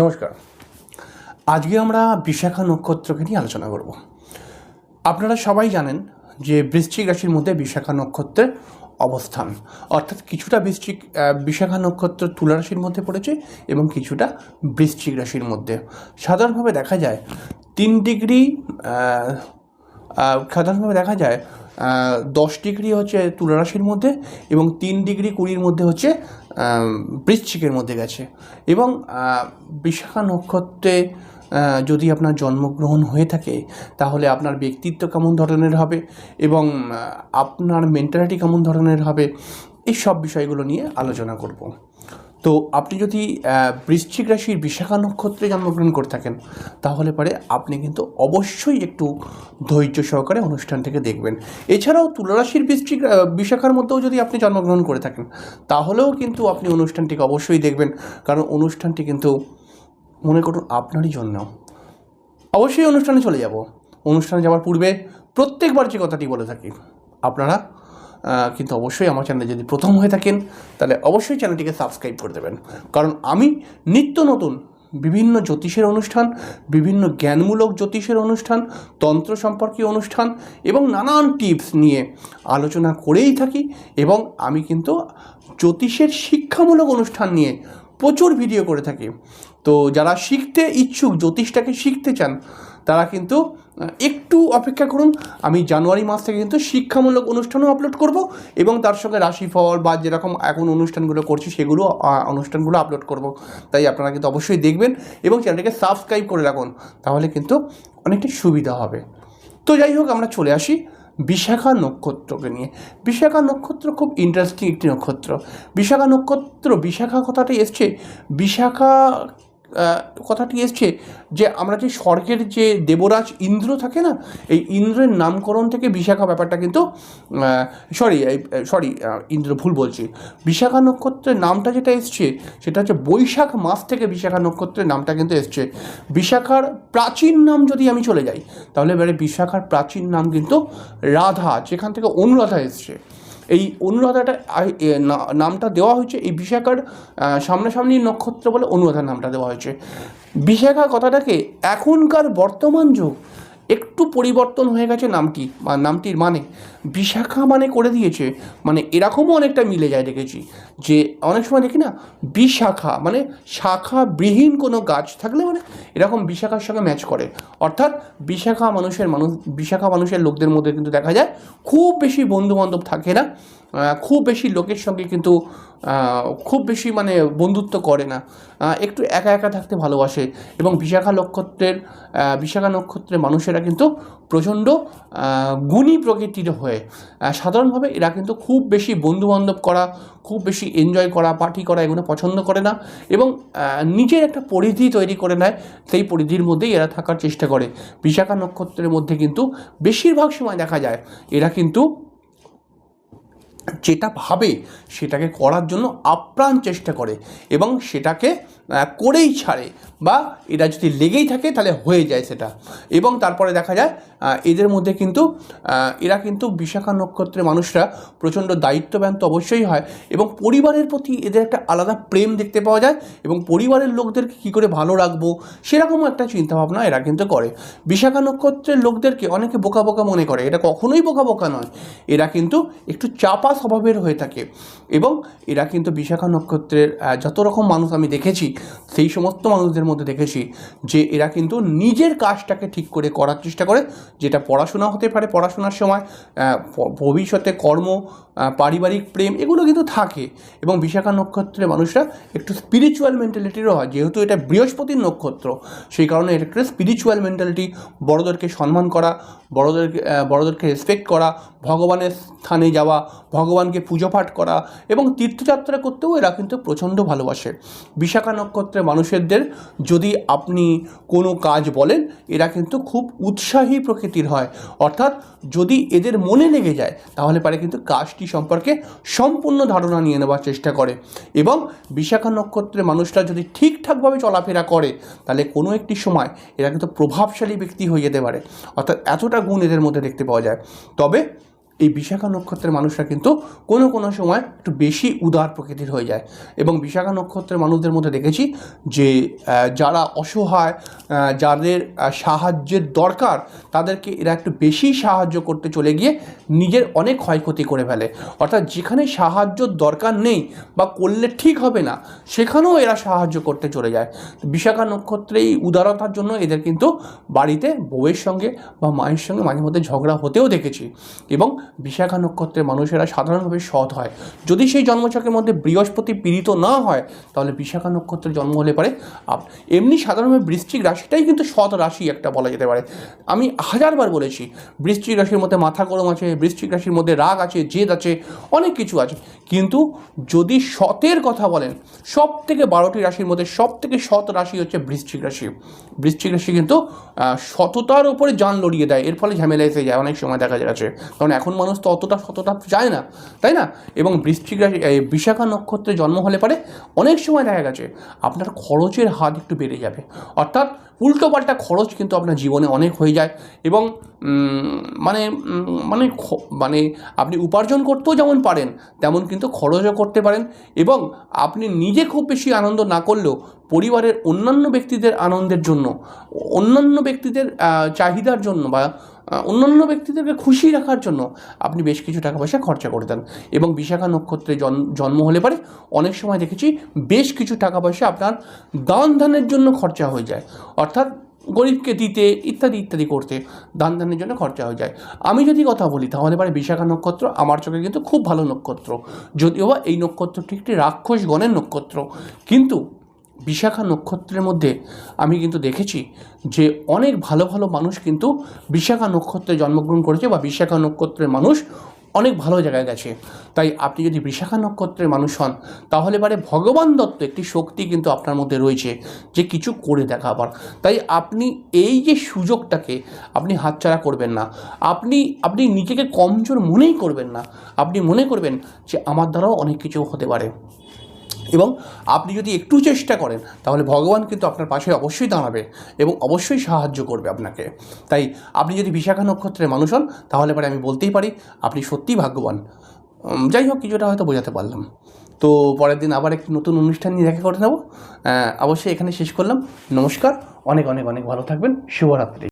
নমস্কার। আজকে আমরা বিশাখা নক্ষত্রকে নিয়ে আলোচনা করব। আপনারা সবাই জানেন যে বৃশ্চিক রাশির মধ্যে বিশাখা নক্ষত্রের অবস্থান, অর্থাৎ কিছুটা বিশাখা নক্ষত্র তুলা রাশির মধ্যে পড়েছে এবং কিছুটা বৃশ্চিক রাশির মধ্যে। সাধারণভাবে দেখা যায় 10 ডিগ্রি হচ্ছে তুলা রাশির মধ্যে এবং 3 ডিগ্রি 20 মধ্যে হচ্ছে বৃশ্চিকের মধ্যে গেছে। এবং বিশাখা নক্ষত্রে যদি আপনার জন্মগ্রহণ হয়ে থাকে তাহলে আপনার ব্যক্তিত্ব কেমন ধরনের হবে এবং আপনার মেন্টালিটি কেমন ধরনের হবে, এই সব বিষয়গুলো নিয়ে আলোচনা করব। তো আপনি যদি বৃশ্চিক রাশির বিশাখা নক্ষত্রে জন্মগ্রহণ করে থাকেন তাহলে পরে আপনি কিন্তু অবশ্যই একটু ধৈর্য সহকারে অনুষ্ঠানটিকে দেখবেন। এছাড়াও তুলা রাশির বিশাখার মধ্যেও যদি আপনি জন্মগ্রহণ করে থাকেন তাহলেও কিন্তু আপনি অনুষ্ঠানটিকে অবশ্যই দেখবেন, কারণ অনুষ্ঠানটি কিন্তু মনে করুন আপনারই জন্য। অবশ্যই অনুষ্ঠানে চলে যাব। অনুষ্ঠানে যাওয়ার পূর্বে প্রত্যেকবার যে কথাটি বলে থাকি, আপনারা কিন্তু অবশ্যই আমার চ্যানেলে যদি প্রথম হয়ে থাকেন তাহলে অবশ্যই চ্যানেলটিকে সাবস্ক্রাইব করে দেবেন, কারণ আমি নিত্য নতুন বিভিন্ন জ্যোতিষের অনুষ্ঠান, বিভিন্ন জ্ঞানমূলক জ্যোতিষের অনুষ্ঠান, তন্ত্র সম্পর্কীয় অনুষ্ঠান এবং নানান টিপস নিয়ে আলোচনা করেই থাকি। এবং আমি কিন্তু জ্যোতিষের শিক্ষামূলক অনুষ্ঠান নিয়ে প্রচুর ভিডিও করে থাকি। তো যারা শিখতে ইচ্ছুক, জ্যোতিষটাকে শিখতে চান, তারা কিন্তু একটু অপেক্ষা করুন। আমি জানুয়ারি মাস থেকে কিন্তু শিক্ষামূলক অনুষ্ঠানও আপলোড করব এবং তার সঙ্গে রাশিফল বা যেরকম এখন অনুষ্ঠানগুলো করছি সেগুলো অনুষ্ঠানগুলো আপলোড করব। তাই আপনারা কিন্তু অবশ্যই দেখবেন এবং চ্যানেলটিকে সাবস্ক্রাইব করে রাখুন, তাহলে কিন্তু অনেকটা সুবিধা হবে। তো যাই হোক, আমরা চলে আসি বিশাখা নক্ষত্রকে নিয়ে। বিশাখা নক্ষত্র খুব ইন্টারেস্টিং একটি নক্ষত্র। বিশাখা কথাটি এসছে যে আমরা যে স্বর্গের যে দেবরাজ ইন্দ্র থাকে না, এই ইন্দ্রের নামকরণ থেকে বিশাখা ব্যাপারটা কিন্তু ইন্দ্র ভুল বলছি। বিশাখা নক্ষত্রের নামটা যেটা এসছে সেটা হচ্ছে বৈশাখ মাস থেকে বিশাখা নক্ষত্রের নামটা কিন্তু এসছে। বিশাখার প্রাচীন নাম যদি আমি চলে যাই তাহলে এবারে বিশাখার প্রাচীন নাম কিন্তু রাধা, যেখান থেকে অনুরাধা এসছে। এই অনুরাধাটা নামটা দেওয়া হয়েছে এই বিশাখার সামনাসামনি নক্ষত্র বলে অনুরাধার নামটা দেওয়া হয়েছে। বিশাখা কথাটাকে এখনকার বর্তমান যুগ একটু পরিবর্তন হয়ে গেছে নামটির মানে বিশাখা মানে করে দিয়েছে, মানে এরকমও অনেকটা মিলে যায়। দেখেছি যে অনেক সময় দেখি না, বিশাখা মানে শাখাবিহীন কোনো গাছ থাকলে মানে এরকম বিশাখার সঙ্গে ম্যাচ করে। অর্থাৎ বিশাখা মানুষের লোকদের মধ্যে কিন্তু দেখা যায় খুব বেশি বন্ধুবান্ধব থাকে না, খুব বেশি লোকের সঙ্গে কিন্তু খুব বেশি মানে বন্ধুত্ব করে না, একটু একা একা থাকতে ভালোবাসে। এবং বিশাখা নক্ষত্রের মানুষেরা কিন্তু প্রচণ্ড গুণী প্রকৃতির হয়ে সাধারণভাবে এরা কিন্তু খুব বেশি বন্ধুবান্ধব করা, খুব বেশি এনজয় করা, পার্টি করা এগুলো পছন্দ করে না এবং নিজের একটা পরিধি তৈরি করে নেয়, সেই পরিধির মধ্যেই এরা থাকার চেষ্টা করে। বিশাখা নক্ষত্রের মধ্যে কিন্তু বেশিরভাগ সময় দেখা যায় এরা কিন্তু যেটা ভাবে সেটাকে করার জন্য আপ্রাণ চেষ্টা করে এবং সেটাকে করেই ছাড়ে, বা এরা যদি লেগেই থাকে তাহলে হয়ে যায় সেটা। এবং তারপরে দেখা যায় এদের মধ্যে কিন্তু এরা কিন্তু বিশাখা নক্ষত্রের মানুষরা প্রচণ্ড দায়িত্ববান তো অবশ্যই হয় এবং পরিবারের প্রতি এদের একটা আলাদা প্রেম দেখতে পাওয়া যায় এবং পরিবারের লোকদেরকে কী করে ভালো রাখবো সেরকমও একটা চিন্তাভাবনা এরা কিন্তু করে। বিশাখা নক্ষত্রের লোকদেরকে অনেকে বোকা বোকা মনে করে, এটা কখনোই বোকা নয়। এরা কিন্তু একটু চাপা স্বভাবের হয়ে থাকে এবং এরা কিন্তু বিশাখা নক্ষত্রের যত রকম মানুষ আমি দেখেছি সেই সমস্ত মানুষদের মধ্যে দেখেছি যে এরা কিন্তু নিজের কাজটাকে ঠিক করে করার চেষ্টা করে, যেটা পড়াশোনা হতে পারে, পড়াশোনার সময় ভবিষ্যতে কর্ম, পারিবারিক প্রেম এগুলো কিন্তু থাকে। এবং বিশাখা নক্ষত্রের মানুষরা একটু স্পিরিচুয়াল মেন্টালিটিরও হয়, যেহেতু এটা বৃহস্পতির নক্ষত্র সেই কারণে এটা একটা স্পিরিচুয়াল মেন্টালিটি, বড়োদেরকে সম্মান করা, বড়োদেরকে রেসপেক্ট করা, ভগবানের স্থানে যাওয়া, ভগবানকে পুজো পাঠ করা এবং তীর্থযাত্রা করতেও এরা কিন্তু প্রচণ্ড ভালোবাসে। বিশাখা নক্ষত্রের মানুষদের যদি আপনি কোনো কাজ বলেন এরা কিন্তু খুব উৎসাহী প্রকৃতির হয়, অর্থাৎ যদি এদের মনে লেগে যায় তাহলে পারে কিন্তু কাজটি সম্পর্কে সম্পূর্ণ ধারণা নিয়ে নেওয়ার চেষ্টা করে। এবং বিশাখা নক্ষত্রের মানুষরা যদি ঠিকঠাকভাবে চলাফেরা করে তাহলে কোনো একটি সময় এরা কিন্তু প্রভাবশালী ব্যক্তি হয়ে যেতে পারে, অর্থাৎ এতটা গুণ এদের মধ্যে দেখতে পাওয়া যায়। তবে এই বিশাখা নক্ষত্রের মানুষরা কিন্তু কোনো কোনো সময় একটু বেশি উদার প্রকৃতির হয়ে যায়। এবং বিশাখা নক্ষত্রের মানুষদের মধ্যে দেখেছি যে যারা অসহায়, যাদের সাহায্যের দরকার, তাদেরকে এরা একটু বেশি সাহায্য করতে চলে গিয়ে নিজের অনেক ক্ষয়ক্ষতি করে ফেলে। অর্থাৎ যেখানে সাহায্যর দরকার নেই বা করলে ঠিক হবে না, সেখানেও এরা সাহায্য করতে চলে যায়। বিশাখা নক্ষত্রে এই উদারতার জন্য এদের কিন্তু বাড়িতে বউয়ের সঙ্গে বা মায়ের সঙ্গে মাঝে মধ্যে ঝগড়া হতেও দেখেছি। এবং বিশাখা নক্ষত্রের মানুষেরা সাধারণভাবে সৎ হয়। যদি সেই জন্মছকের মধ্যে বৃহস্পতি পীড়িত না হয়, তাহলে বিশাখা নক্ষত্রের জন্ম হলে পারে এমনি সাধারণভাবে বৃশ্চিক রাশিটাই কিন্তু সৎ রাশি একটা বলা যেতে পারে। আমি হাজারবার বলেছি, বৃশ্চিক রাশির মধ্যে মাথা গরম আছে, বৃশ্চিক রাশির মধ্যে রাগ আছে, জেদ আছে, অনেক কিছু আছে। কিন্তু যদি সতের কথা বলেন, সব থেকে 12টি রাশির মধ্যে সব থেকে সৎ রাশি হচ্ছে বৃশ্চিক রাশি। বৃশ্চিক রাশি কিন্তু সততার উপরে জান লড়িয়ে দেয়, এর ফলে ঝামেলা এসে যায় অনেক সময় দেখা যাচ্ছে। কারণ এখন মানুষ তো অতটা সততা যায় না, তাই না? এবং বৃশ্চিক রাশি বিশাখা নক্ষত্রে জন্ম হলে পারে অনেক সময় দেখা গেছে আপনার খরচের হাত একটু বেড়ে যাবে। অর্থাৎ উল্টোপাল্টা খরচ কিন্তু আপনার জীবনে অনেক হয়ে যায়। এবং মানে মানে মানে আপনি উপার্জন করতেও যেমন পারেন, তেমন কিন্তু খরচও করতে পারেন। এবং আপনি নিজে খুব বেশি আনন্দ না করলেও পরিবারের অন্যান্য ব্যক্তিদের আনন্দের জন্য, অন্যান্য ব্যক্তিদের চাহিদার জন্য বা অন্যান্য ব্যক্তিদেরকে খুশি রাখার জন্য আপনি বেশ কিছু টাকা পয়সা খরচা করে দেন। এবং বিশাখা নক্ষত্রে জন্ম হলে পারে অনেক সময় দেখেছি বেশ কিছু টাকা পয়সা আপনার দান ধ্যানের জন্য খরচা হয়ে যায়। অর্থাৎ গরিবকে দিতে ইত্যাদি ইত্যাদি করতে দান ধ্যানের জন্য খরচা হয়ে যায়। আমি যদি কথা বলি তাহলে পারে বিশাখা নক্ষত্র আমার চোখে কিন্তু খুব ভালো নক্ষত্র। যদিও বা এই নক্ষত্রটি একটি রাক্ষসগণের নক্ষত্র, কিন্তু বিশাখা নক্ষত্রের মধ্যে আমি কিন্তু দেখেছি যে অনেক ভালো ভালো মানুষ কিন্তু বিশাখা নক্ষত্রে জন্মগ্রহণ করেছে বা বিশাখা নক্ষত্রের মানুষ অনেক ভালো জায়গায় গেছে। তাই আপনি যদি বিশাখা নক্ষত্রের মানুষ হন, তাহলে পারে ভগবান দত্ত একটি শক্তি কিন্তু আপনার মধ্যে রয়েছে যে কিছু করে দেখাবার। তাই আপনি এই যে সুযোগটাকে আপনি হাতছাড়া করবেন না। আপনি নিজেকে কমজোর মনেই করবেন না। আপনি মনে করবেন যে আমার দ্বারাও অনেক কিছু হতে পারে। এবং আপনি যদি একটু চেষ্টা করেন, তাহলে ভগবান কিন্তু আপনার পাশে অবশ্যই দাঁড়াবে এবং অবশ্যই সাহায্য করবে আপনাকে। তাই আপনি যদি বিশাখা নক্ষত্রের মানুষ হন, তাহলে পরে আমি বলতেই পারি আপনি সত্যিই ভাগ্যবান। যাই হোক, কিছুটা হয়তো বোঝাতে পারলাম। তো পরের দিন আবার একটি নতুন অনুষ্ঠান নিয়ে দেখা করে নেব। অবশ্যই এখানে শেষ করলাম। নমস্কার, অনেক অনেক অনেক ভালো থাকবেন। শুভরাত্রি।